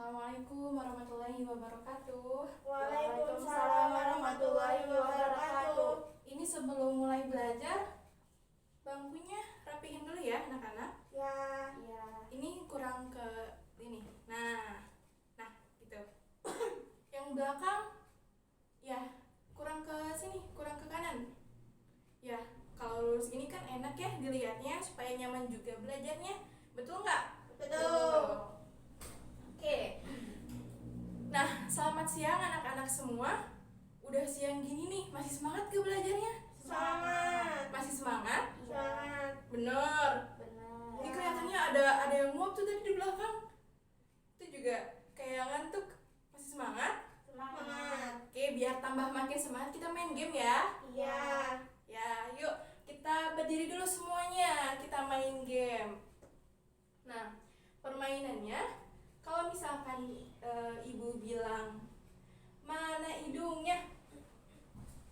Assalamualaikum warahmatullahi wabarakatuh. Waalaikumsalam warahmatullahi wabarakatuh. Ini sebelum mulai belajar, bangkunya rapihin dulu ya anak-anak. Ya. Ini kurang ke ini. Nah, gitu. Yang belakang, ya kurang ke sini, kurang ke kanan. Ya, kalau lurus ini kan enak ya dilihatnya, supaya nyaman juga belajarnya. Betul nggak? Betul. Oke. Nah, selamat siang anak-anak semua. Udah siang gini nih, masih semangat ke belajarnya? Semangat. Masih semangat? Semangat. Bener. Ini kelihatannya ada yang nguap tuh tadi di belakang. Itu juga kayak ngantuk. Masih semangat? Semangat. Oke, biar tambah makin semangat kita main game ya. Iya. Ya, yuk kita berdiri dulu semuanya. Kita main game. Nah, permainannya, kalau misalkan ibu bilang mana hidungnya,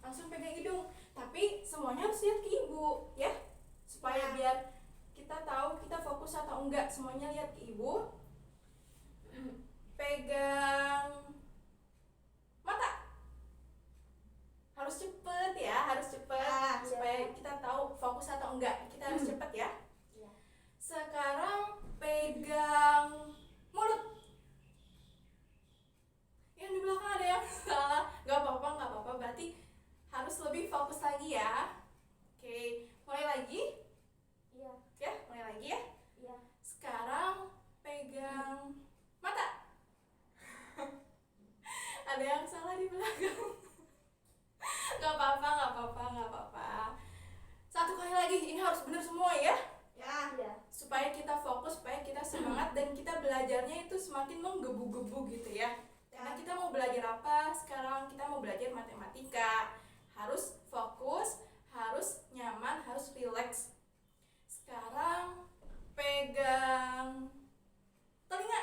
langsung pegang hidung. Tapi semuanya harus lihat ke ibu ya, supaya biar kita tahu kita fokus atau enggak. Semuanya lihat ke ibu. Pegang mata. Harus cepet ya, harus cepet supaya kita tahu fokus atau enggak. Kita harus cepet ya. Sekarang pegang mulut. Yang di belakang ada yang salah. Gak apa-apa, berarti harus lebih fokus lagi ya. Oke, mulai lagi. Iya. Ya, mulai lagi ya. Iya. Sekarang pegang mata. Ada yang salah di belakang. Gak apa-apa. Satu kali lagi, ini harus benar semua ya. Ya. Supaya kita fokus, supaya kita semangat, dan kita belajarnya itu semakin menggebu-gebu gitu ya. Karena kita mau belajar apa sekarang? Kita mau belajar matematika. Harus fokus, harus nyaman, harus rileks. Sekarang pegang telinga.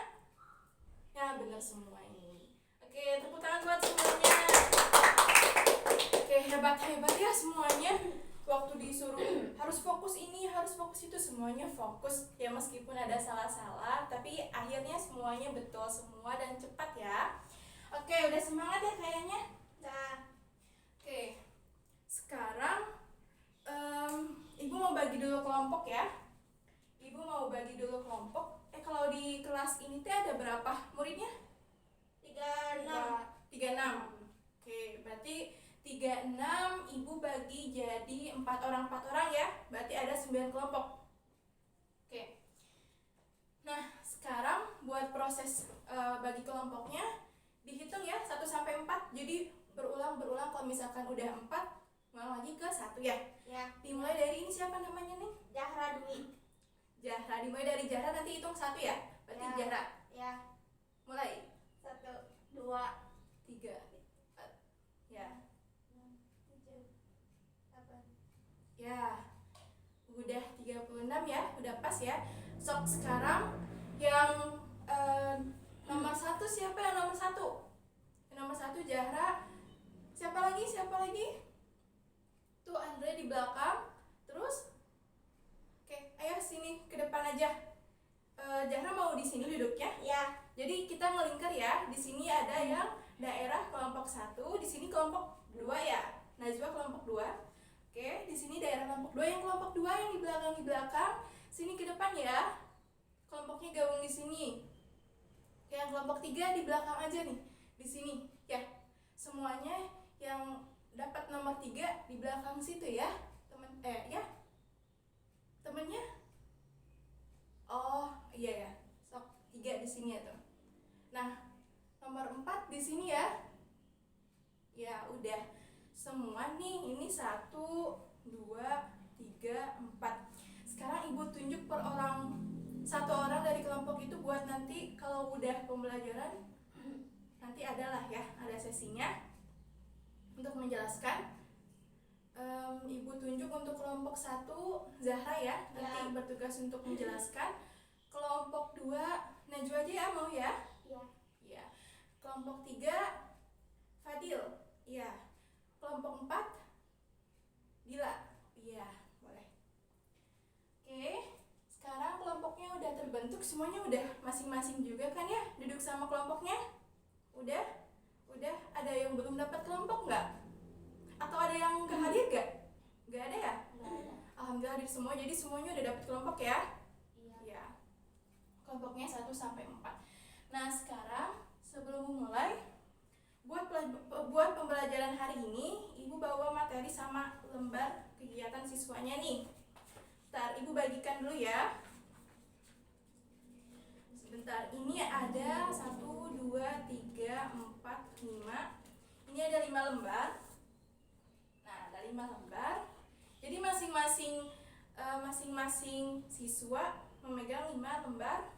Ya, benar semua ini. Oke, tepuk tangan buat semuanya. Oke, hebat ya semuanya. Waktu disuruh harus fokus ini, harus fokus itu, semuanya fokus. Ya, meskipun ada salah-salah, tapi akhirnya semuanya betul semua dan cepat ya. Oke, udah semangat ya kayaknya. Oke, sekarang ibu mau bagi dulu kelompok ya. Ibu mau bagi dulu kelompok. Kalau di kelas ini teh ada berapa muridnya? 36. Oke, berarti 36 ibu bagi jadi 4 orang ya. Berarti ada 9 kelompok. Oke. Nah, sekarang buat proses bagi kelompoknya dihitung ya 1 sampai 4. Jadi berulang kalau misalkan udah 4 ulang lagi ke 1 ya. Ya. Dimulai dari ini, siapa namanya nih? Zahra Dwi. Zahra. Dimulai dari Zahra, nanti hitung 1 ya. Berarti Ya. Zahra. Ya. Mulai. 1, 2, 3, 4. Ya. 7, 8. Ya. Udah 36 ya, udah pas ya. Sok, sekarang yang nomor 1 siapa yang nomor 1? Yang nomor 1 Zahra. Siapa lagi? Tuh Andre di belakang. Terus oke, ayo sini ke depan aja. Zahra mau di sini duduknya. Ya. Jadi kita ngelingkar ya. Di sini ada yang daerah kelompok 1, di sini kelompok 2 ya. Najwa kelompok 2. Oke, di sini daerah kelompok 2, yang kelompok 2 yang di belakang. Sini ke depan ya. Kelompoknya gabung di sini. Yang kelompok 3 di belakang aja nih. Di sini ya. Semuanya yang dapat nomor 3 di belakang situ ya. Temennya? Oh, iya ya. Sok 3 di sini ya, tuh. Nah, nomor 4 di sini ya. Ya, udah. Semua nih, ini 1, 2, 3, 4. Sekarang ibu tunjuk per orang, 1 orang dari kelompok itu buat nanti kalau udah pembelajaran, nanti adalah ya, ada sesinya untuk menjelaskan. Ibu tunjuk untuk kelompok 1 Zahra ya, nanti bertugas untuk menjelaskan. Kelompok 2 Najwa aja ya, mau ya? Ya. Kelompok 3 Fadil. Iya. Kelompok 4 Dila. Iya, boleh. Oke, sekarang kelompoknya udah terbentuk semuanya udah masing-masing juga kan ya duduk sama kelompoknya? Udah ada yang belum dapat kelompok nggak? Atau ada yang nggak hadir nggak? Nggak ada ya? Nggak ada. Alhamdulillah hadir semua, jadi semuanya udah dapat kelompok ya? Iya. Ya. Kelompoknya 1 sampai 4. Nah, sekarang sebelum memulai buat pembelajaran hari ini, Ibu bawa materi sama lembar kegiatan siswanya nih. Ntar Ibu bagikan dulu ya. Sebentar, ini ada 1, 2, 3, 4, 5. Ini ada 5 lembar. Nah, ada 5 lembar. Jadi masing-masing siswa memegang 5 lembar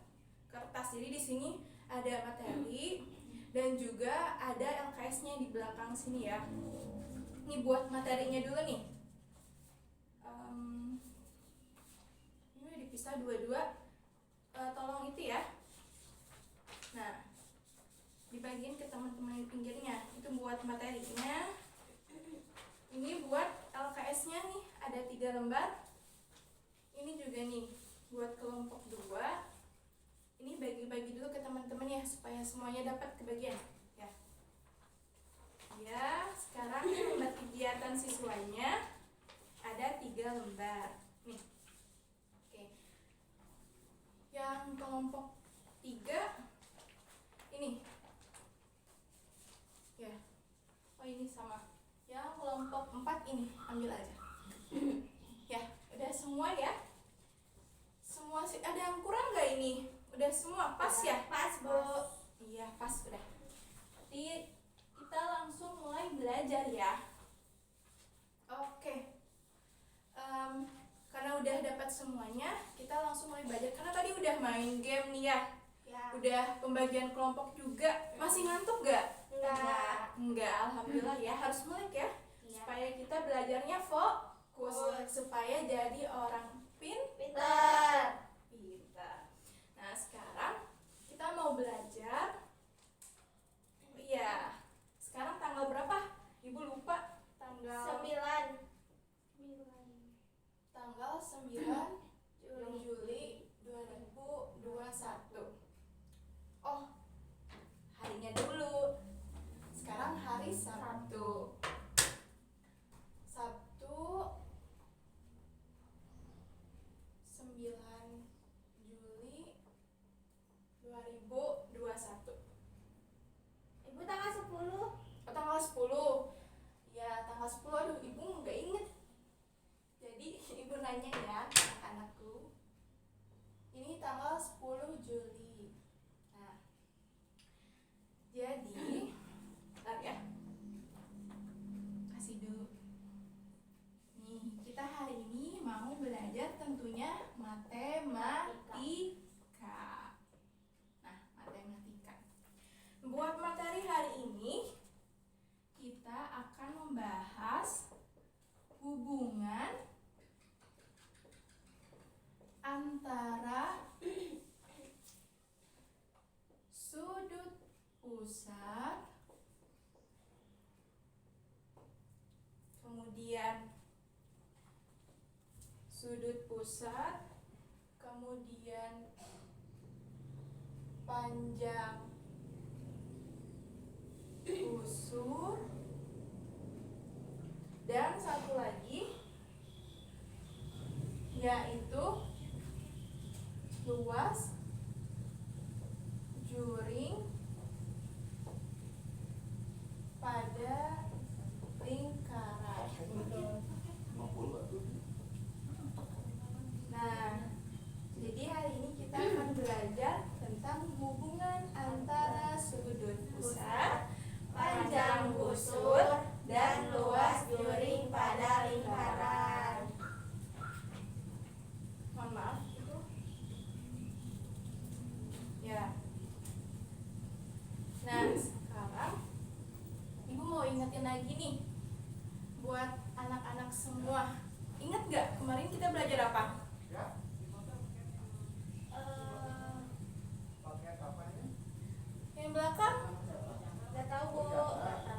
kertas. Jadi di sini ada materi dan juga ada LKS-nya di belakang sini ya. Ini buat materinya dulu nih. Ini udah dipisah dua-dua. Tolong itu ya. Nah, dibagiin ke teman-teman di pinggirnya. Itu buat materinya. Ini buat LKS-nya nih, ada 3 lembar. Ini juga nih buat kelompok 2. Ini bagi-bagi dulu ke teman-teman ya supaya semuanya dapat kebagian ya. Ya, sekarang lembar kegiatan siswanya ada 3 lembar. Nih. Oke. Yang kelompok 3 ini. Ya. Oh, ini sama. Yang kelompok 4 ini ambil aja. Ya, udah semua ya? Semua sih, ada yang kurang nggak ini? Udah semua pas ya? Pas, Bu. Iya, pas udah. Jadi kita langsung mulai belajar ya. Oke. Karena udah dapat semuanya, kita langsung mulai belajar. Karena tadi udah main game nih ya. Ya. Udah pembagian kelompok juga. Masih ngantuk nggak? Enggak, alhamdulillah ya. Harus melek ya. Iya. Supaya kita belajarnya fokus. Supaya jadi orang Pintar. Nah, sekarang kita mau belajar. Iya. Sekarang tanggal berapa? Ibu lupa. Tanggal 9 Juli 2021. Oh, harinya dulu. Sekarang hari Sabtu. Sabtu 9 Juli 2021. Ibu tanggal 10. Oh, tanggal 10. Ya, tanggal 10. Aduh, Ibu nggak inget. Jadi, Ibu nanya ya ke anak-anakku. Ini tanggal 10 Juli. Nah, jadi, bentar ya. Kasih dulu. Nih, kita hari ini mau belajar tentunya matematika. Nah, matematika. Buat materi hari ini, kita akan membahas hubungan antara sudut pusat, kemudian panjang busur, dan satu lagi yaitu luas juring pada lingkaran. Nah, jadi hari ini kita akan belajar tentang hubungan antara sudut pusat, panjang busur, dan luas juring pada lingkaran. Mohon maaf, itu ya. Nah, sekarang Ibu mau ingetin lagi nih buat anak-anak semua. Ingat gak kemarin kita belajar apa? Yang belakang? Nggak tahu, Bu.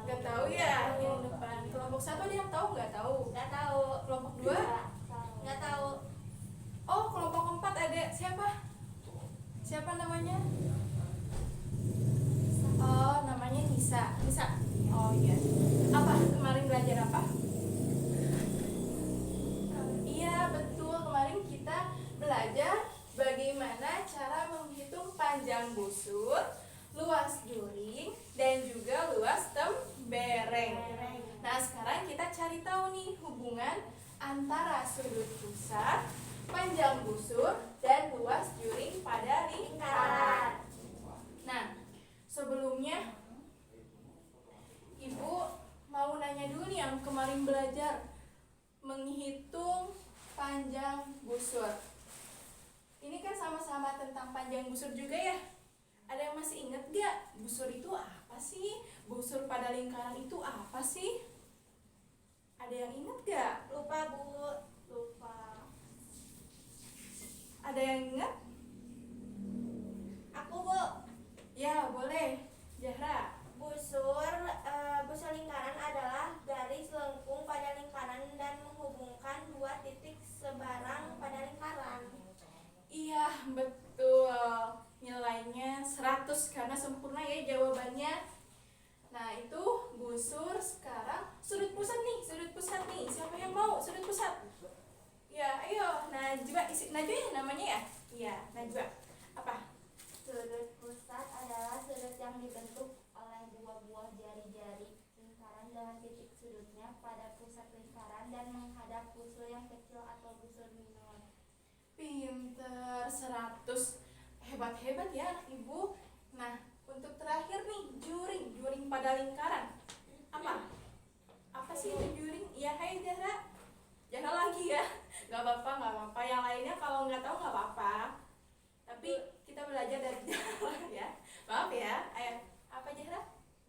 Gak tahu ya. Yang depan. Kelompok 1 ada yang tahu nggak tahu? Nggak tahu. Kelompok 2? Nggak tahu. Oh, kelompok 4 ada siapa? Siapa namanya? Oh, namanya Nisa. Nisa. Oh iya. Apa kemarin belajar apa? Iya, betul. Kemarin kita belajar bagaimana cara menghitung panjang busur, luas juring, dan juga luas tembereng. Nah, sekarang kita cari tahu nih hubungan antara sudut pusat, panjang busur, dan luas juring pada lingkaran. Nah, sebelumnya Ibu mau nanya dulu nih yang kemarin belajar menghitung panjang busur. Ini kan sama-sama tentang panjang busur juga ya. Ada yang masih ingat gak? Busur itu apa sih? Busur pada lingkaran itu apa sih? Ada yang ingat gak? Lupa, Bu. Lupa. Ada yang ingat? Aku, Bu. Ya, boleh. Zahra. Busur lingkaran adalah garis lengkung pada lingkaran dan menghubungkan dua titik seberang pada lingkaran. Iya, betul. Nilainya 100 karena sempurna ya jawabannya. Nah, itu busur. Sekarang sudut pusat nih. Siapa yang mau sudut pusat? Ya, ayo. Najwa ya namanya ya? Iya, Najwa. Apa? Sudut pusat adalah sudut yang dibentuk oleh dua buah jari-jari lingkaran dengan titik sudutnya pada pusat lingkaran dan menghadap busur yang kecil atau busur minor. Pinter, 100. Hebat-hebat ya anak ibu. Nah, untuk terakhir nih, juring pada lingkaran. Apa sih itu juring? Ya, hai Zahra. Jangan lagi ya. Gak apa-apa. Yang lainnya kalau nggak tahu nggak apa-apa. Tapi kita belajar dari Zahra ya. Maaf ya. Ayo, apa Zahra?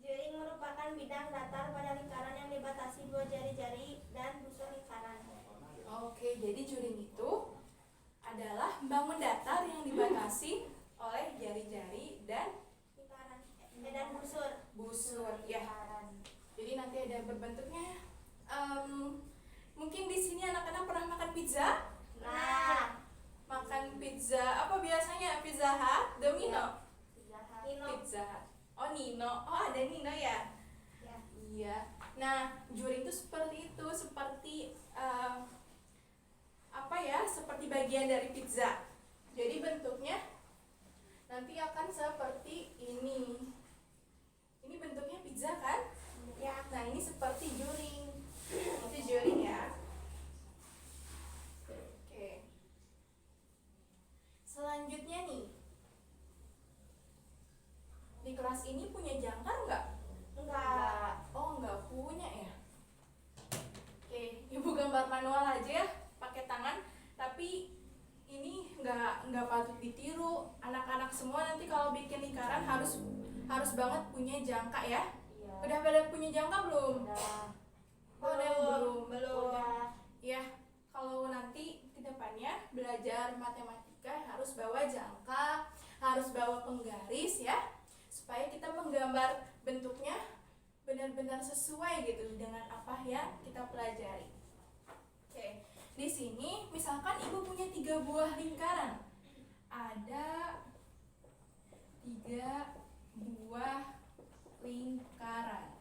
Juring merupakan bidang datar pada lingkaran yang dibatasi dua jari-jari dan busur lingkaran. Oke, jadi juring itu adalah bangun datar yang dibatasi oleh jari-jari dan Lingkaran dan busur ya. lingkaran. Jadi nanti ada berbentuknya. Mungkin di sini anak-anak pernah makan pizza? Nah, Makan pizza apa biasanya? Pizza Hut, Domino? Nino. Pizza Hut. Oh, Nino. Oh, ada Nino ya? Ya. Iya. Nah, juring itu seperti itu, seperti seperti bagian dari pizza. Jadi bentuknya nanti akan seperti ini. Ini bentuknya pizza kan? Ya. Nah, ini seperti juring. Itu juring ya. Oke. Selanjutnya nih. Di kelas ini punya jangkar nggak? Enggak. Oh, nggak punya ya. Oke, ibu gambar manual aja ya, pakai tangan. Tapi ini nggak patut ditiru. Anak-anak semua nanti kalau bikin lingkaran harus banget punya jangka ya. Iya. Udah pada punya jangka belum? Udah. Oh, ada yang belum. Belum. Ya, kalau nanti ke depannya belajar matematika harus bawa jangka, harus bawa penggaris ya, supaya kita menggambar bentuknya benar-benar sesuai gitu dengan apa yang kita pelajari. Oke, di sini misalkan ibu punya 3 buah lingkaran, ada 3 buah lingkaran.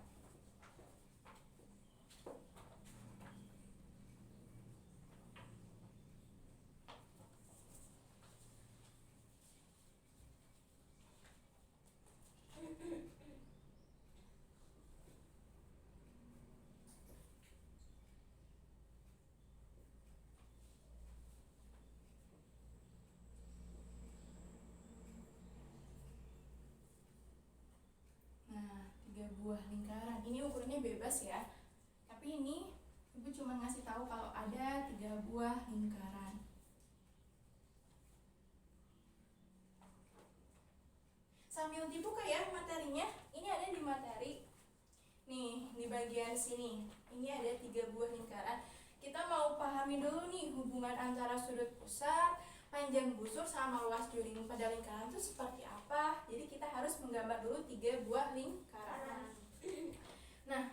Nah, 3 buah lingkaran. Ini ukurannya bebas ya. Tapi ini ibu cuma ngasih tahu kalau ada 3 buah lingkaran. Sambil dibuka ya materinya. Ini ada di materi. Nih, di bagian sini. Ini ada 3 buah lingkaran. Kita mau pahami dulu nih hubungan antara sudut pusat, panjang busur sama luas juring pada lingkaran itu seperti apa. Jadi kita harus menggambar dulu 3 buah lingkaran. Nah,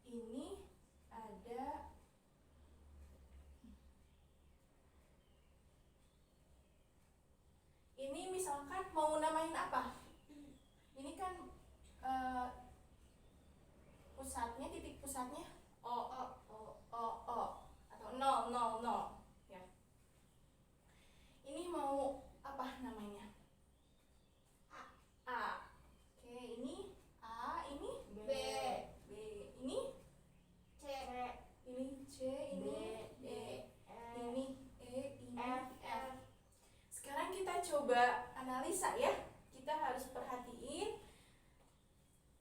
ini ada Ini misalkan mau namain apa? Ini kan pusatnya, titik pusatnya O atau 0 ya. Ini mau apa namanya? A. Oke, ini A, ini B. Ini C. ini C, ini D, ini E, ini F. Sekarang kita coba analisa ya. Kita harus perhatiin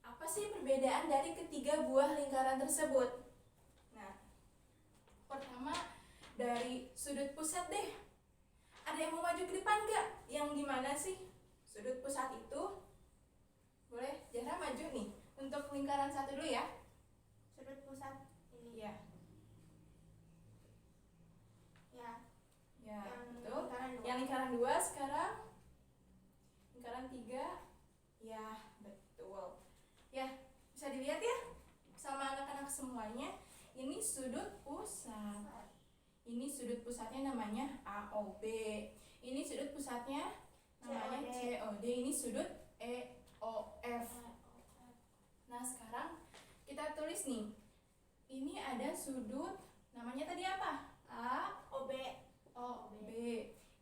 apa sih perbedaan dari ketiga buah lingkaran tersebut. Nah, pertama dari sudut pusat deh. Ada yang mau maju ke depan nggak? Yang gimana sih sudut pusat itu? Boleh, Zahra maju nih untuk lingkaran satu dulu ya. Sudut pusat ini. Ya, betul. Yang lingkaran 2 sekarang. Lingkaran 3. Ya, betul. Ya, bisa dilihat ya sama anak-anak semuanya. Ini sudut pusat. Ini sudut pusatnya namanya AOB. Ini sudut pusatnya namanya COD. Ini sudut EOF. Nah, sekarang kita tulis nih. Ini ada sudut namanya tadi apa? AOB.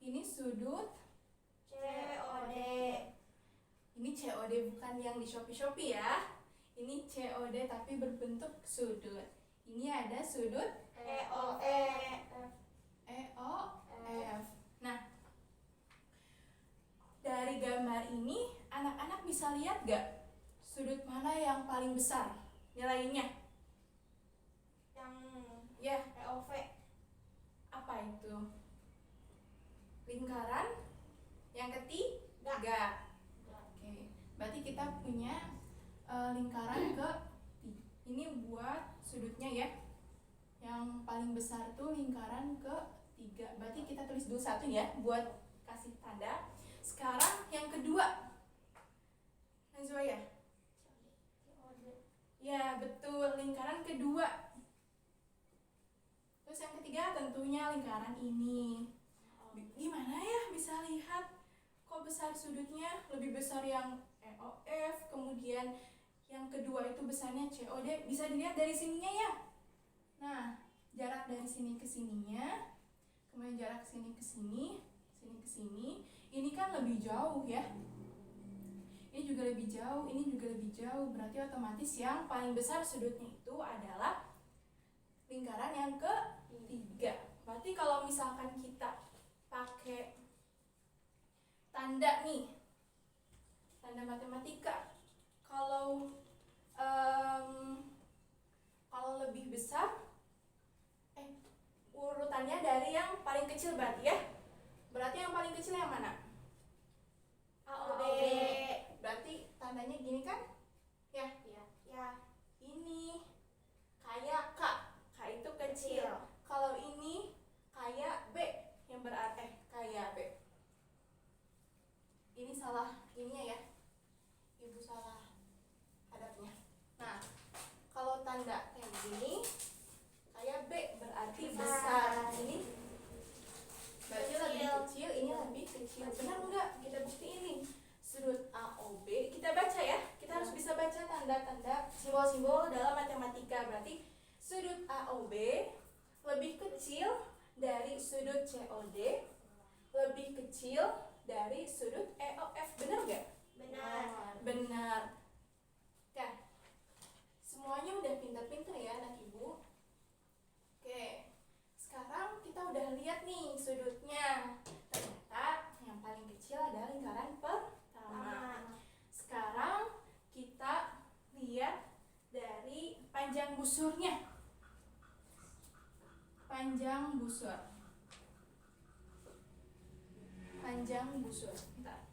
Ini sudut COD. Ini COD bukan yang di Shopee ya. Ini COD tapi berbentuk sudut. Ini ada sudut EOF. Nah, dari gambar ini anak-anak bisa lihat gak sudut mana yang paling besar nilainya? Yang Ya, EOV. apa itu? Lingkaran yang ketiga. Oke, berarti kita punya lingkaran ke ini buat sudutnya ya. Yang paling besar tuh lingkaran ke-3. Berarti kita tulis dulu satu ya buat kasih tanda. Sekarang yang kedua. Nazwa ya? Ya, betul, lingkaran kedua. Terus yang ketiga tentunya lingkaran ini. Gimana ya bisa lihat kok besar sudutnya? Lebih besar yang EOF, kemudian yang kedua itu besarnya COD. Bisa dilihat dari sininya ya. Nah, jarak dari sini ke sininya, kemudian jarak sini ke sini, sini ke sini. Ini kan lebih jauh ya. Ini juga lebih jauh, ini juga lebih jauh. Berarti otomatis yang paling besar sudutnya itu adalah lingkaran yang ketiga. Berarti kalau misalkan kita pakai tanda nih, tanda matematika, kalau lebih besar, urutannya dari yang paling kecil berarti ya. Berarti yang paling kecil yang mana? AOB. Berarti tandanya gini kan? Ya. Ini kayak K itu kecil. Kalau ini kayak B, yang berarti kayak B. Ini salah ininya ya. Ibu salah hadapnya. Nah, kalau tanda kayak gini kayak B berarti besar. Ini berarti lebih kecil, ini lebih kecil. Benar enggak? Kita buktiin nih. Sudut AOB, kita baca ya. Kita harus bisa baca tanda-tanda simbol-simbol dalam matematika. Berarti sudut AOB lebih kecil dari sudut COD, lebih kecil dari sudut EOF. Benar enggak? Benar. Oke. Semuanya udah pintar-pintar ya anak ibu. Oke. Sekarang kita udah lihat nih sudutnya. Ternyata yang paling kecil adalah lingkaran pertama. Sekarang kita lihat dari panjang busurnya. Panjang busur. Bentar.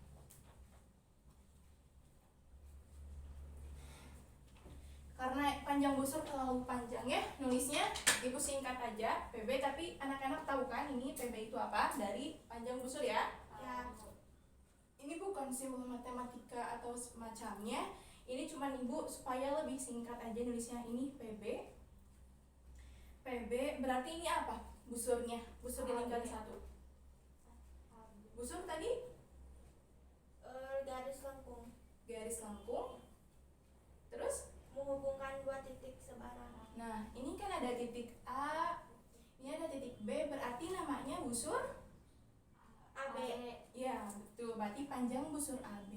Karena panjang busur terlalu panjang ya nulisnya, ibu singkat aja PB, tapi anak-anak tahu kan ini PB itu apa dari panjang busur ya? Ini bukan simbol matematika atau semacamnya, ini cuma ibu supaya lebih singkat aja nulisnya. Ini PB berarti ini apa? Busurnya, busur di lingkaran satu. Busur tadi Nah, ini kan ada titik A, ini ada titik B, berarti namanya busur AB. ya, betul. Berarti panjang busur AB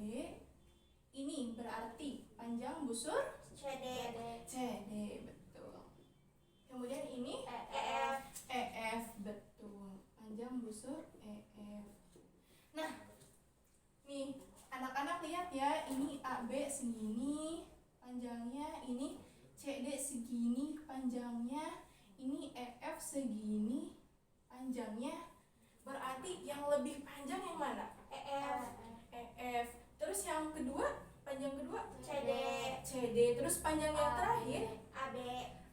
ini berarti panjang busur CD. CD, betul. Kemudian ini EF. EF, betul. Panjang busur EF. Nah, nih anak-anak lihat ya, ini AB segini panjangnya, ini CD segini panjangnya, ini EF segini panjangnya. Berarti yang lebih panjang yang mana? EF. EF. Terus yang kedua, panjang kedua CD. CD. Terus panjang yang terakhir AB.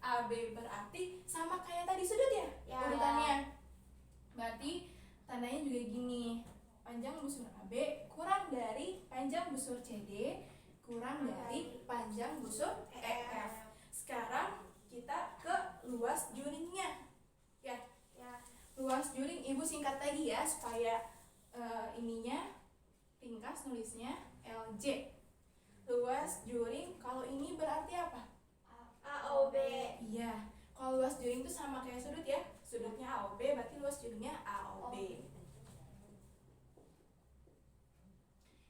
AB. Berarti sama kayak tadi sudut ya, Ya. urutannya. Berarti tandanya juga gini, panjang busur AB kurang dari panjang busur CD kurang dari panjang busur EF. Sekarang kita ke luas juringnya ya. Luas juring ibu singkat tadi ya, supaya ininya ringkas nulisnya LJ. Luas juring kalau ini berarti apa? AOB. Iya, kalau luas juring itu sama kayak sudut ya, sudutnya AOB berarti luas juringnya AOB.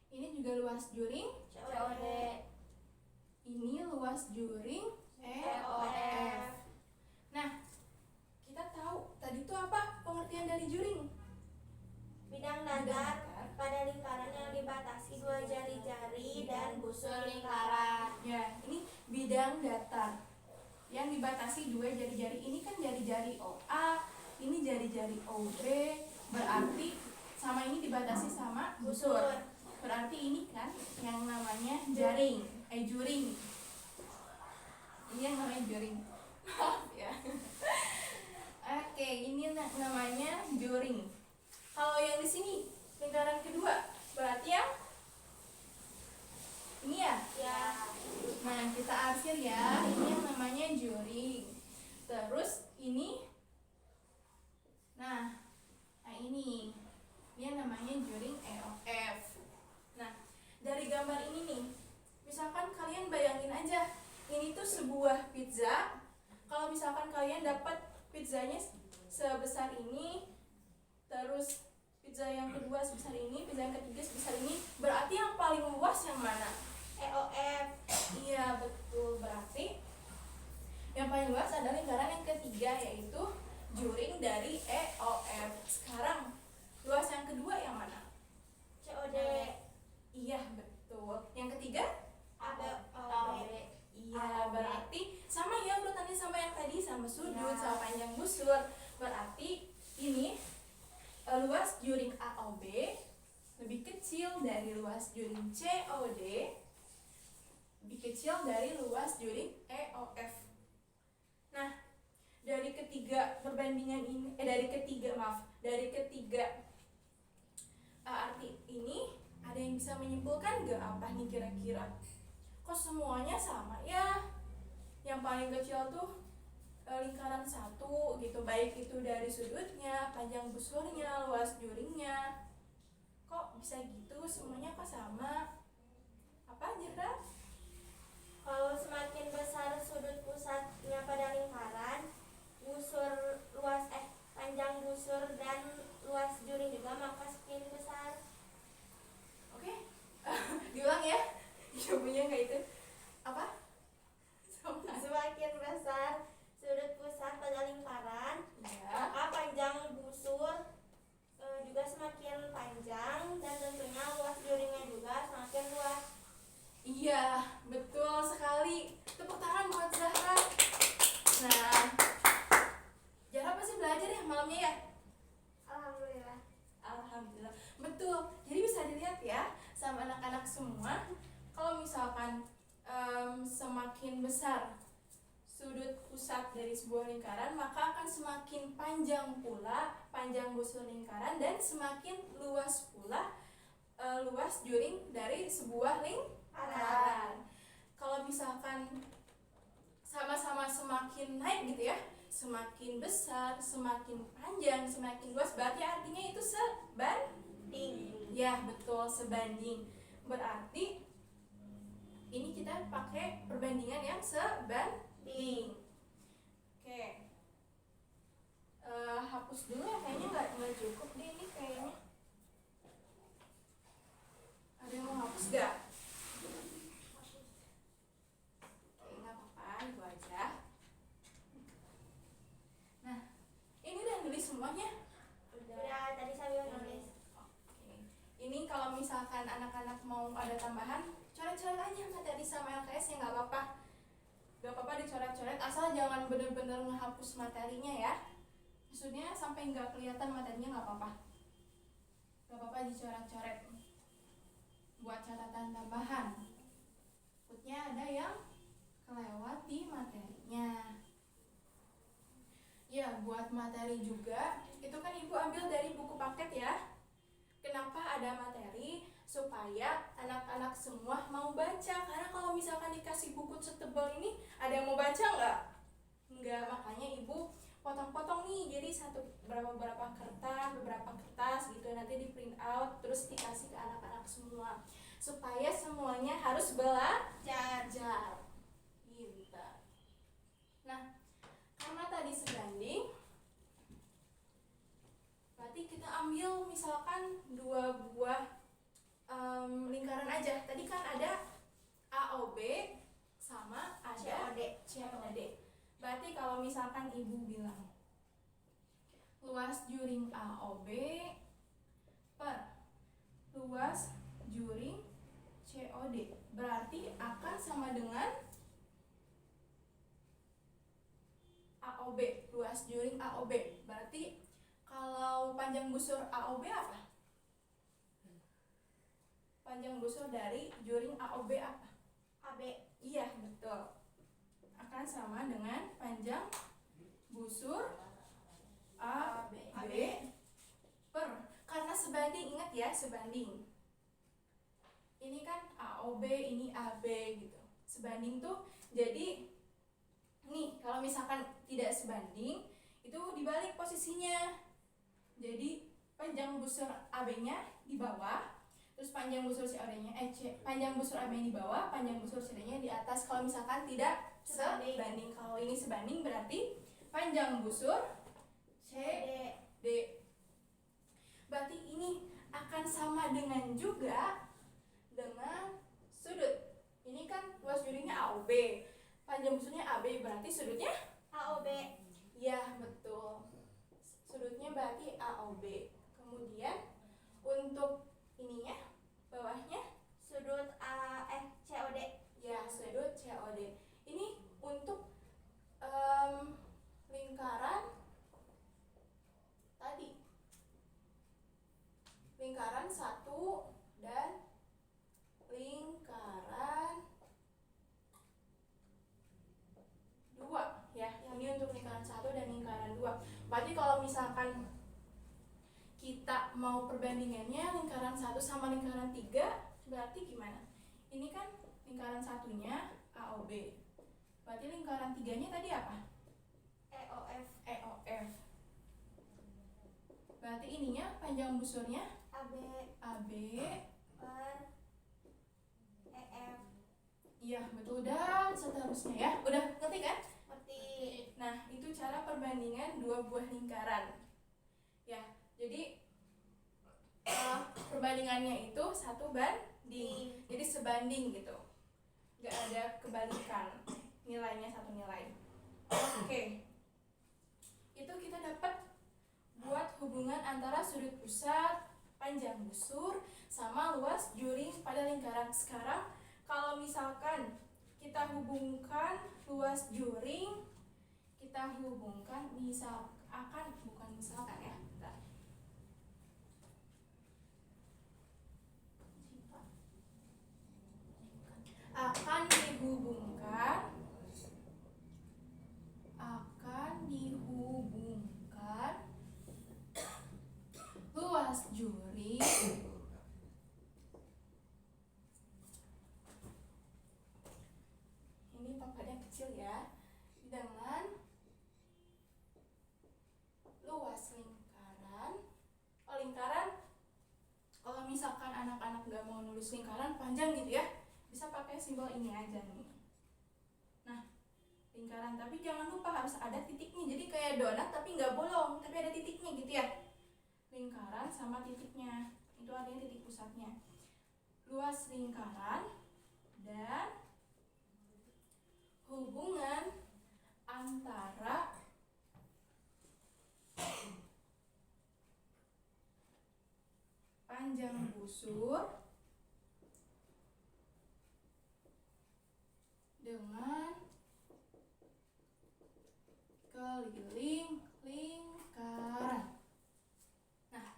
Ini juga luas juring COD. ini luas juring EOF. Nah, kita tahu tadi itu apa pengertian dari juring? Bidang datar pada lingkaran yang dibatasi dua jari-jari dan busur lingkaran. Ya, ini bidang datar yang dibatasi dua jari-jari. Ini kan jari-jari OA, ini jari-jari OB, berarti sama ini dibatasi sama busur. Berarti ini kan yang namanya jaring, juring. Ini yang namanya juring. Maaf ya. Oke, ini namanya juring. Kalau yang di sini lingkaran kedua, berarti yang ini ya. Nah, kita arsir ya. Ini yang namanya juring. Terus ini, nah ini yang namanya juring EOF. Nah, dari gambar ini nih, misalkan kalian bayangin aja, ini tuh sebuah pizza. Kalau misalkan kalian dapat pizzanya sebesar ini, terus pizza yang kedua sebesar ini, pizza yang ketiga sebesar ini, berarti yang paling luas yang mana? EOF. Iya, betul. Berarti yang paling luas adalah lingkaran yang ketiga, yaitu juring dari EOF. Sekarang luas yang kedua yang mana? COD. Iya, betul. Yang ketiga? AOB. Iya, berarti sama ya urutannya sama yang tadi, sama sudut, sama panjang busur. Berarti ini luas juring AOB lebih kecil dari luas juring COD, lebih kecil dari luas juring EOF. Nah, dari ketiga perbandingan ini, dari ketiga arti ini, ada yang bisa menyimpulkan gak apa nih kira-kira? Kok semuanya sama ya? Yang paling kecil tuh lingkaran satu gitu, baik itu dari sudutnya, panjang busurnya, luas juringnya. Kok bisa gitu? Semuanya kok sama? Apa aja, Ra? Kalau semakin besar sudut pusatnya pada lingkaran, panjang busur dan luas juring juga maka semakin besar. Oke. Diulang ya. Jawabannya nggak itu. Apa? Semakin besar sudut pusat pada lingkaran, Ya. maka panjang busur juga semakin panjang dan tentunya luas juringnya juga semakin luas. Iya, betul sekali. Tepuk tangan buat Zahra. Nah, Zahra pasti belajar ya malamnya ya? Alhamdulillah. Alhamdulillah. Betul. Jadi bisa dilihat ya sama anak-anak semua, kalau misalkan semakin besar sudut pusat dari sebuah lingkaran, maka akan semakin panjang pula panjang busur lingkaran, dan semakin luas pula luas juring dari sebuah lingkaran. Kalau misalkan sama-sama semakin naik gitu ya, semakin besar, semakin panjang, semakin luas, berarti artinya itu sebanding. Ya, betul, sebanding. Berarti ini kita pakai perbandingan yang sebanding. hapus dulu ya, kayaknya nggak cukup deh ini kayaknya. Ada yang mau hapus gak? Oke, nggak apa-apa, itu aja. Nah, ini udah nulis semuanya? Udah, tadi saya nulis. Oke. Ini kalau misalkan anak-anak mau ada tambahan, coret-coret aja materi sama LKS ya, nggak apa-apa. Nggak apa-apa dicoret-coret, asal jangan bener-bener ngehapus materinya ya. Maksudnya sampai nggak kelihatan materinya nggak apa-apa. Nggak apa-apa dicoret-coret. Buat catatan tambahan. Takutnya ada yang kelewat di materinya. Ya, buat materi juga, itu kan Ibu ambil dari buku paket ya. Kenapa ada materi? Supaya anak-anak semua mau baca. Karena kalau misalkan dikasih buku setebal ini, ada yang mau baca nggak? Nggak, makanya Ibu potong-potong nih, jadi beberapa kertas gitu, nanti di print out terus dikasih ke anak-anak semua supaya semuanya harus belajar gitu. Nah, karena tadi sebanding, berarti kita ambil misalkan 2 buah lingkaran aja. Tadi kan ada AOB sama ada COD. Berarti kalau misalkan Ibu bilang luas juring AOB per luas juring COD, berarti akan sama dengan AOB, luas juring AOB. Berarti kalau panjang busur AOB apa? Panjang busur dari juring AOB apa? AB. Iya, betul. Akan sama dengan panjang busur AB per, karena sebanding, ingat ya, sebanding. Ini kan AOB, ini AB gitu. Sebanding tuh, jadi nih kalau misalkan tidak sebanding, itu dibalik posisinya. Jadi panjang busur AB-nya di bawah, terus panjang busur COD-nya panjang busur AB-nya di bawah, panjang busur CD-nya di atas. Kalau misalkan tidak sebanding. Kalau ini sebanding berarti panjang busur CD. Berarti ini akan sama dengan juga dengan sudut. Ini kan luas juringnya AOB, panjang busurnya AB, berarti sudutnya AOB. ya, betul. Sudutnya berarti AOB. Kemudian untuk ininya, bawahnya Sudut COD. ya, sudut COD. Ini untuk lingkaran tadi, lingkaran 1 dan lingkaran 2 ya. Ini untuk lingkaran 1 dan lingkaran 2. Berarti kalau misalkan kita mau perbandingannya lingkaran 1 sama lingkaran 3, berarti gimana? Ini kan lingkaran 1-nya AOB. Berarti lingkaran 3-nya tadi apa? EOF. Berarti ininya panjang busurnya AB AB per EF. iya, betul, dan seterusnya ya. Udah ngerti kan? Seperti Nah, itu cara perbandingan 2 buah lingkaran. Ya, jadi perbandingannya itu 1 banding. Jadi sebanding gitu. Gak ada kebalikan. Nilainya 1 nilai. Oke. Itu kita dapat buat hubungan antara sudut pusat, panjang busur, sama luas juring pada lingkaran. Sekarang kalau misalkan kita hubungkan luas juring, kita hubungkan bukan misalkan ya, bentar. Akan dihubungkan luas juring ini pangkatnya kecil ya, dengan luas lingkaran. Lingkaran, kalau misalkan anak-anak nggak mau nulis lingkaran panjang gitu ya, bisa pakai simbol ini aja nih. Nah, lingkaran, tapi jangan lupa harus ada titiknya. Jadi kayak donat tapi nggak bolong, tapi ada titiknya gitu ya. Lingkaran sama titiknya, itu artinya titik pusatnya. Luas lingkaran dan hubungan antara panjang busur dengan keliling lingkaran. Nah,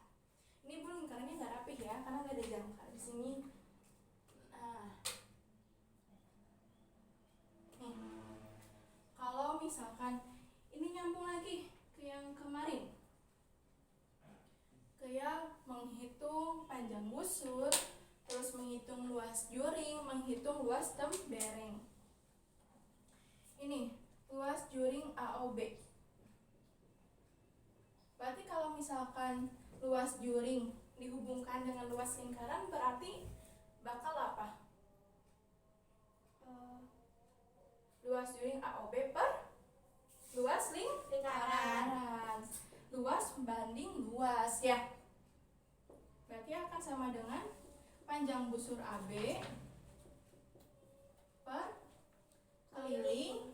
ini pun lingkarannya nggak rapih ya, karena nggak ada jangkar di sini. Nah, nih, kalau misalkan ini nyambung lagi ke yang kemarin, ke yang menghitung panjang busur, terus menghitung luas juring, menghitung luas tembereng. Ini luas juring AOB. Berarti kalau misalkan luas juring dihubungkan dengan luas lingkaran, berarti bakal apa? Luas juring AOB per luas lingkaran. Luas banding luas ya. Berarti akan sama dengan panjang busur AB per keliling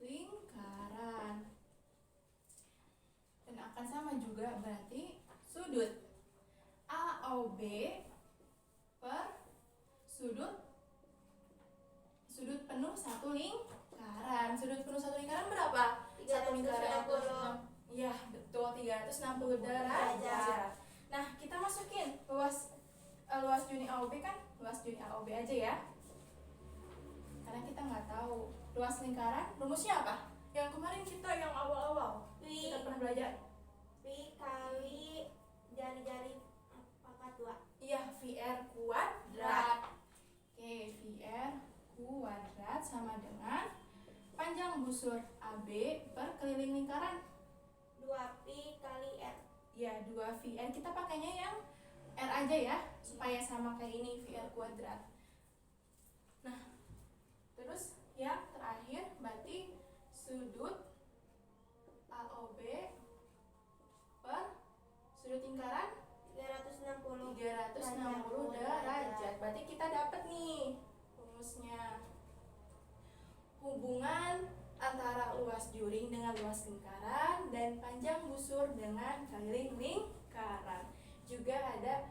lingkaran. Dan akan sama juga berarti sudut AOB per sudut penuh satu lingkaran. Sudut penuh satu lingkaran berapa? Satu lingkaran. Iya, betul, 360 derajat. Nah, kita masukin luas juring AOB kan luas juring AOB aja ya. Karena kita nggak tahu luas lingkaran, rumusnya apa? Yang kemarin kita yang awal-awal kita pernah belajar. Pi kali jari-jari pangkat 2. Iya, VR kuadrat. Oke, VR kuadrat sama dengan panjang busur AB per keliling lingkaran 2pi kali R. ya 2VR. Kita pakainya yang R aja ya, supaya sama kayak ini VR kuadrat. Nah, terus yang terakhir berarti sudut AOB per sudut lingkaran 360 derajat. Berarti kita dapat nih rumusnya. Hubungan antara luas juring dengan luas lingkaran dan panjang busur dengan keliling lingkaran. Juga ada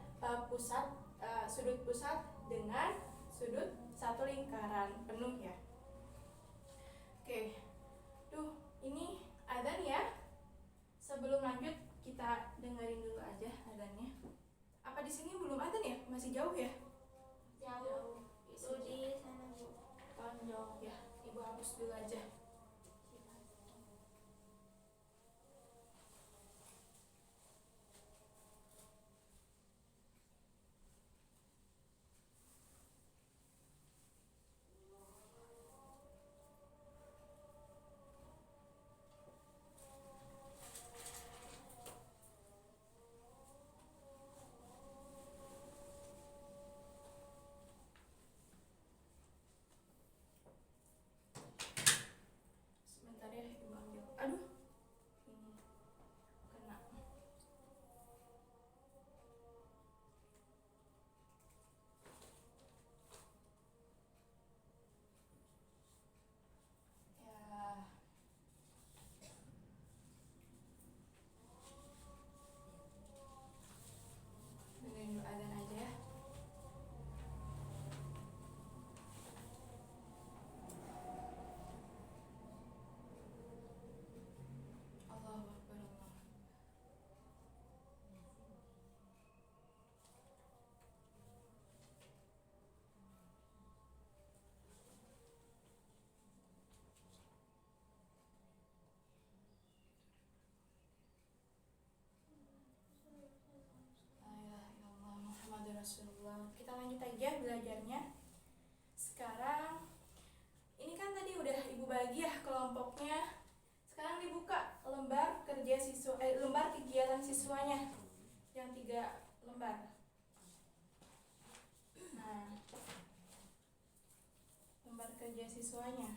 sudut pusat dengan sudut satu lingkaran penuh ya. Oke. Tuh, ini adzan ya. Sebelum lanjut kita dengerin dulu aja adzannya. Apa di sini belum adzan ya? Masih jauh ya? Jauh. Itu di sana, Bu. Jauh ya. Ibu hapus dulu aja. Sebentar ya, ibu ambil. Aduh, ini kena. Ya. Dengerin dulu adzan aja ya. Allahu Akbar, Allahu Akbar. La ilaha illallah Muhammadur Rasulullah. Kita lanjut aja belajarnya. Sekarang ini kan tadi udah ibu bagi ya kelompoknya. Sekarang dibuka lembar kerja siswa, lembar kegiatan siswanya yang 3 lembar. Nah, lembar kerja siswanya.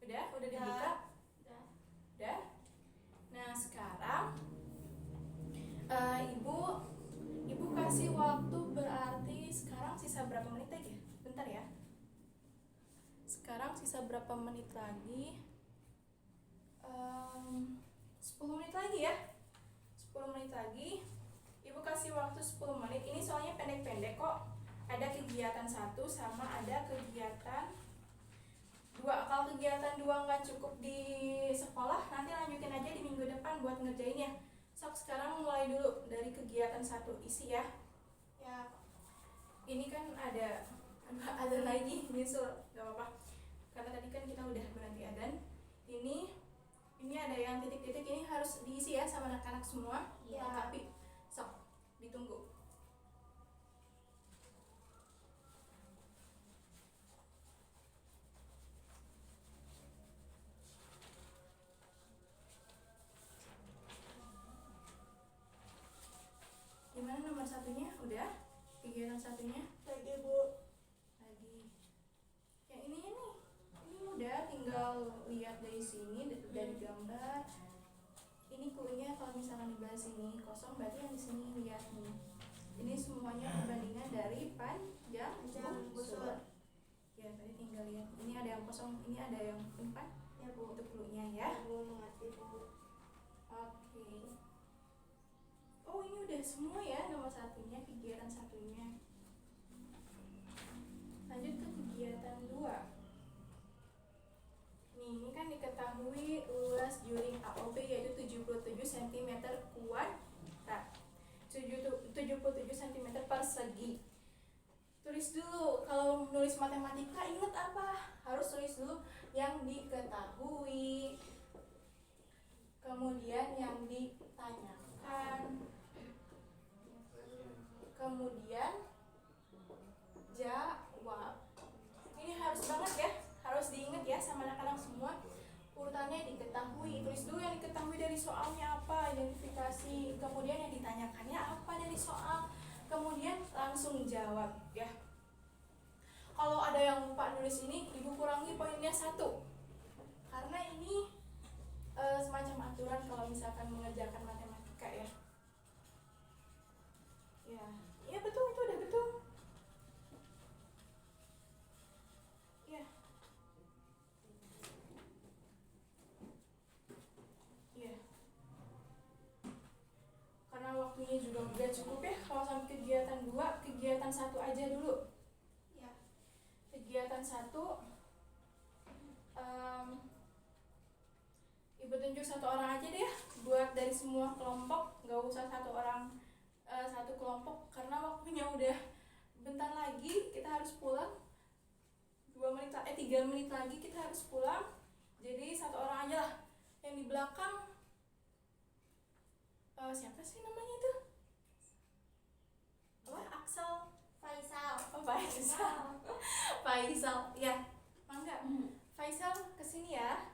Udah dibuka? Udah. Nah, sekarang ibu kasih waktu, berarti sekarang sisa berapa menit lagi? Bentar ya. Sekarang sisa berapa menit lagi? 10 menit lagi ya. 10 menit lagi. Ibu kasih waktu 10 menit. Ini soalnya pendek-pendek kok. Ada kegiatan 1 sama ada kegiatan 2. Kalau kegiatan 2 nggak cukup di sekolah, nanti lanjutin aja di minggu depan buat ngerjainnya. Sok, sekarang mulai dulu dari kegiatan 1, isi ya. Ya. Ini kan ada lagi nyusul, nggak apa-apa. Karena tadi kan kita udah berhenti adzan. Ini ada yang titik-titik, ini harus diisi ya sama anak-anak semua. Iya. Tapi sok, ditunggu. Gimana nomor 1-nya? Udah? Kegiatan 1-nya? Lagi, Bu. Lagi. Yang ini udah, tinggal lihat dari sini, dari gambar. Ini cluenya kalau misalkan di belah sini kosong, berarti yang di sini lihat nih. Ini semuanya perbandingan dari panjang busur. Ya, tadi tinggal lihat. Ini ada yang kosong, ini ada yang empat. Ya, Bu. Itu cluenya ya. Bu, mengerti, Bu. Oke. Oh, ini udah semua ya nomor 1-nya, kegiatan 1-nya. Lanjut ke kegiatan 2. Ini kan diketahui luas juring AOB yaitu 77 cm kuadrat. 77 cm persegi. Tulis dulu, kalau nulis matematika ingat apa? Harus tulis dulu yang diketahui, kemudian yang ditanyakan, kemudian jawab. Ini harus banget ya, harus diingat ya sama anak-anak semua. Urutannya diketahui, tulis dulu yang diketahui dari soalnya apa, identifikasi, kemudian yang ditanyakannya apa dari soal, kemudian langsung jawab ya. Kalau ada yang lupa nulis ini, ibu kurangi poinnya 1, karena ini semacam aturan kalau misalkan mengerjakan matematika ya. Ya betul, itu udah betul. Ya. Iya. Karena waktunya juga udah cukup ya, kalau sampai kegiatan 2, kegiatan 1 aja dulu. Ya. Kegiatan 1, ibu tunjuk 1 orang aja deh ya, buat dari semua kelompok, nggak usah 1 orang 1 kelompok, karena waktunya udah bentar lagi kita harus pulang. 3 menit lagi kita harus pulang. Jadi 1 orang aja lah. Yang di belakang siapa sih namanya itu? Apa? Aksel? Faisal. Oh, Faisal. Faisal, ya. Mangga. Faisal kesini ya.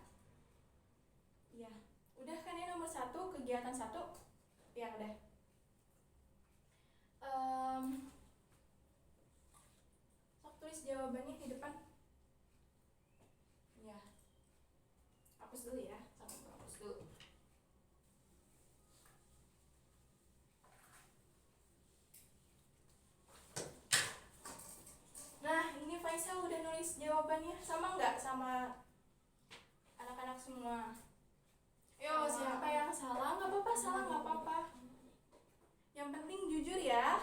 Ya. Udah kan ya nomor 1, kegiatan 1? Ya udah. Sok tulis jawabannya di depan. Ya. Hapus dulu ya. Sampai hapus dulu. Nah, ini Faisal udah nulis jawabannya. Sama nggak sama anak-anak semua? Yo, siapa yang salah? Nggak apa-apa, salah nggak apa-apa. Yang penting jujur ya.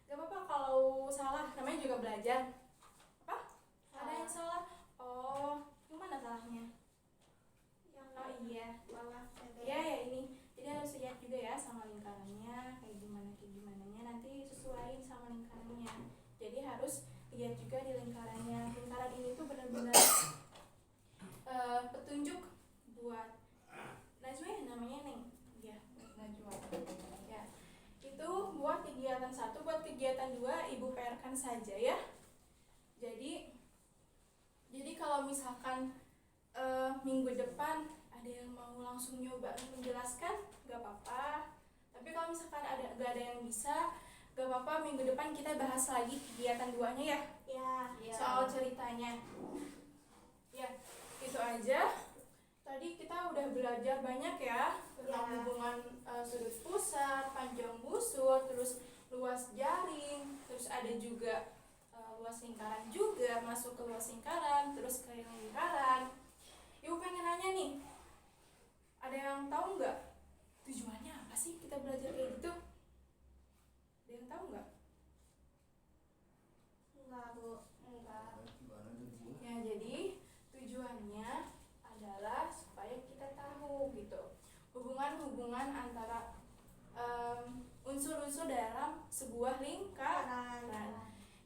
Nggak apa-apa kalau salah, namanya juga belajar. Apa? Ada yang salah? Oh, yang mana salahnya? Oh iya, Bawah ya ini. Jadi harus lihat juga ya sama lingkarannya, kayak gimananya. Nanti sesuaiin sama lingkarannya. Jadi harus lihat juga di lingkarannya. Lingkaran ini tuh benar-benar petunjuk buat Najwa ya, namanya Neng. Ya, Najwa. Ya. Itu buat kegiatan 1, buat kegiatan 2 ibu PR-kan saja ya. Jadi kalau misalkan minggu depan ada yang mau langsung nyoba menjelaskan, gak apa-apa. Tapi kalau misalkan gak ada yang bisa, gak Gak apa-apa, minggu depan kita bahas lagi kegiatan 2-nya ya, Ya. soal ceritanya. Ya, itu aja. Tadi kita udah belajar banyak ya tentang Ya. hubungan sudut pusat, panjang busur, terus luas jaring, terus ada juga luas lingkaran juga, masuk ke luas lingkaran, terus ke lingkaran. Ibu pengen nanya nih, ada yang tahu nggak tujuannya apa sih kita belajar kayak gitu? Ada yang tahu nggak? Enggak, Bu. Enggak. Ya, jadi tujuannya adalah supaya kita tahu gitu hubungan-hubungan antara unsur-unsur dalam sebuah lingkaran.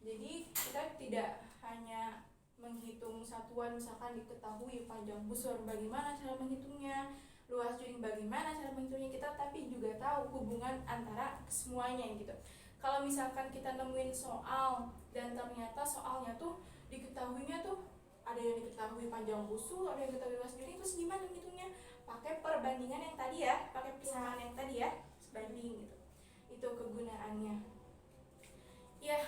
Jadi kita tidak hanya menghitung satuan, misalkan diketahui panjang busur bagaimana cara menghitungnya, luas jaring bagaimana cara menghitungnya kita, tapi juga tahu hubungan antara semuanya gitu. Kalau misalkan kita nemuin soal dan ternyata soalnya tuh diketahuinya tuh ada yang diketahui panjang busur, ada yang diketahui luas jaring, terus gimana menghitungnya? Pakai perbandingan yang tadi ya, pakai persamaan yang tadi ya, sebanding gitu. Itu kegunaannya. Ya,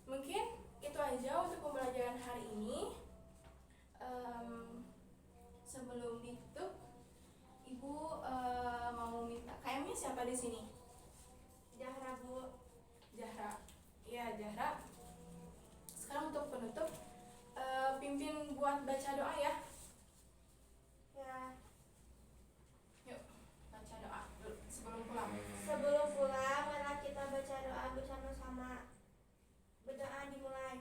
mungkin itu aja untuk pembelajaran hari ini. Sebelum ditutup, Ibu mau minta KM-nya siapa di sini? Zahra, Bu. Zahra. Iya, Zahra. Sekarang untuk penutup, pimpin buat baca doa ya. Ya. Yuk, baca doa dulu sebelum pulang. Sebelum pulang, marilah kita baca doa bersama-sama. Berdoa dimulai.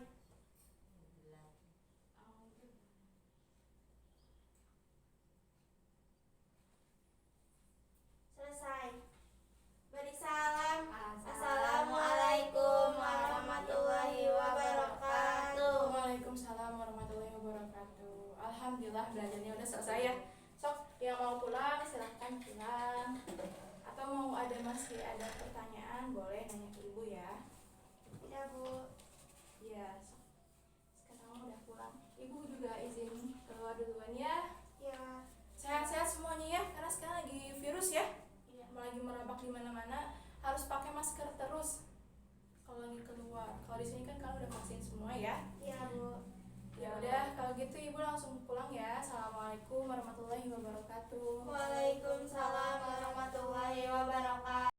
Selesai. Beri salam. Assalamualaikum warahmatullahi wabarakatuh. Waalaikumsalam warahmatullahi wabarakatuh. Alhamdulillah belajarnya udah selesai ya. Sok yang mau pulang silahkan pulang. Atau mau masih ada pertanyaan boleh nanya ke Ibu ya. Ya, Bu. Ya, sekarang udah pulang. Ibu juga izin keluar duluan ya. Ya. Sehat-sehat semuanya ya, karena sekarang lagi virus ya. Iya. Lagi merebak di mana-mana, harus pakai masker terus kalau lagi keluar. Kalau di sini kan kalau udah vaksin semua ya. Ya, Bu. Ya udah, kalau gitu Ibu langsung pulang ya. Assalamualaikum warahmatullahi wabarakatuh. Waalaikumsalam warahmatullahi wabarakatuh.